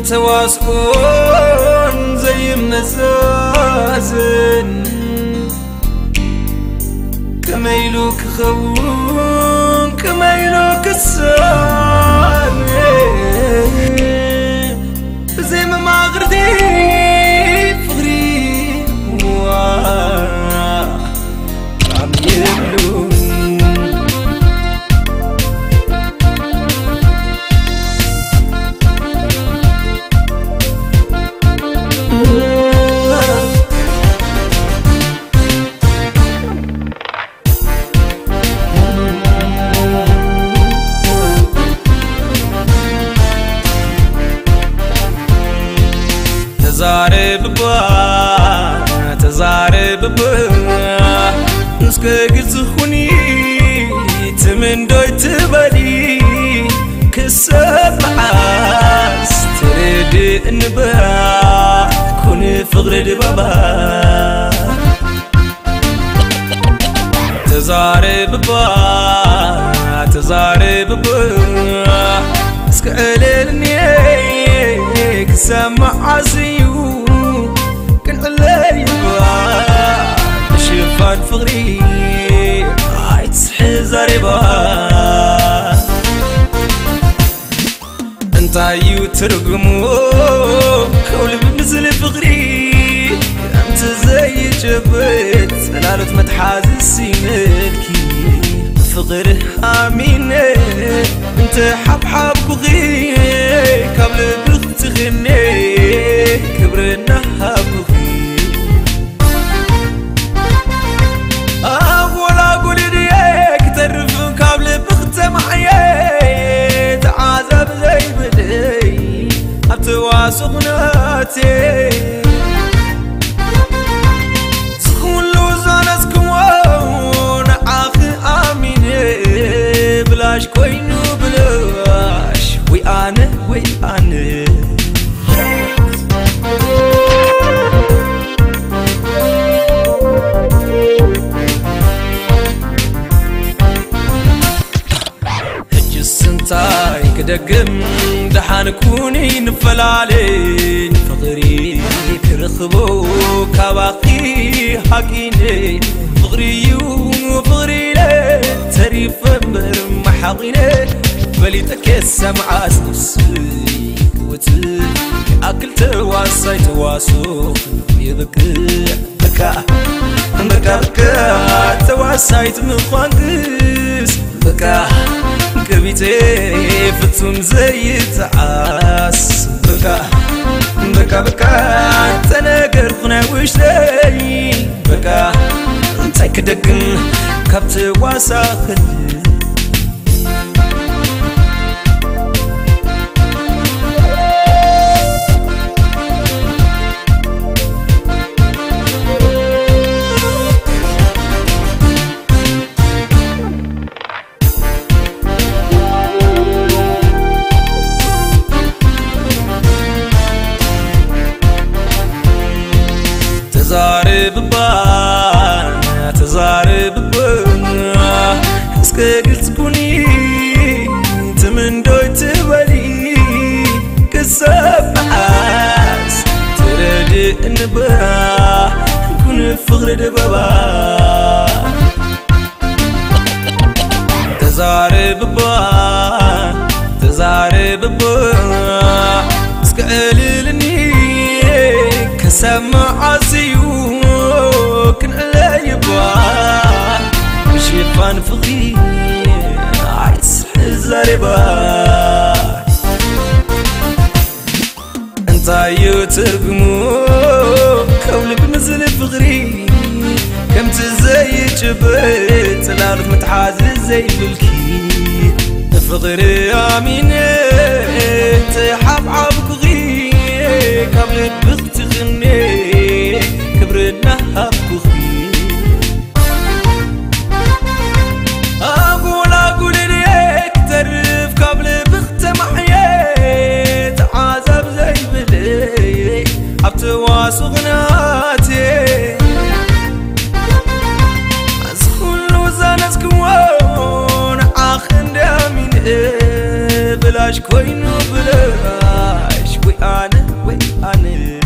تواسقون زي منزازن كميلوك خون كميلوك السان زي ما غردي فغري عم يبلون تزارب با نسكي زخوني تمن دوي تبالي كسب عاس تريد انبا كوني فغرد بابا تزارب با سكاللني كسمع عزيو كنعلي شفان فغري عيد صحي با انت عيو ترقمو كول بمزل فغري انت زي جبت سلالة متحازسي ملكي فغر امين انت حب بغي قبل بغت غني كبرنا بغي ولا قول ليك تعرف قبل بغت معي تعذب زي بدي ابتواسقناتي سخون لوزانس كون عاخي امين بلاش كوينو بلاش وي انا هجسنتاي كدقم دحان كوني نفلالي فغري كرخبو كواقي حقيني فغري لي تريف محاقيني بليتك السمعة نفسي قوتي أكل تواسي تواسو يذكر بكا تواسي تمخوانقس بكا كبيتي فتون زي تعاس بكا تنقر خنا وشتي بكا انتي كدقن كبت واساخل تزارب با اسكيلت كوني تمن دوي تبالي كسب عاس تريد انبا كون فغرد بابا تزارب با اسكاللني كسمع عزيو كنعلي با شفان فغي عيد صحي با انت عيو ترقمو كول بمزل فغري كم تزي جبت سلالة متحازز زي بالكي فغري امين تحب بغي قبل بغت غني كبرنا بغي أقول ليك تعرف قبل بغت معي تعذب زي بدي ابتواسقناتي سخون لوزانس كون عاخن دامين بلاش كوينو بلاش وي أنا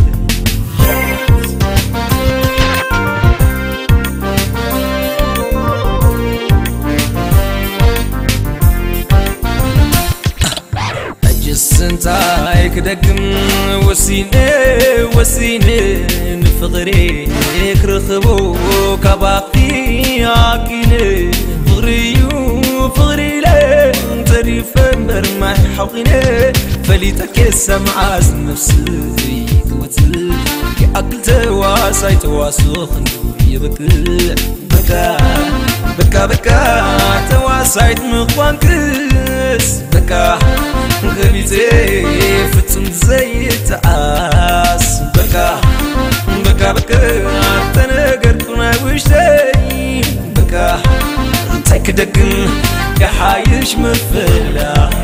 سنتاي كدقم وسيني نفغري كرخبو كباقي عاقلي فغري لي تريف مرمح حقني فليتك السمع نفسي توتل كأكل تواسي تواسخ يبكي بكا تواسيت مخوان كس بكا غبيتي فتم زي تعاس بكا تنقرتنا وشتي بكا تكدقن كحايش مفلا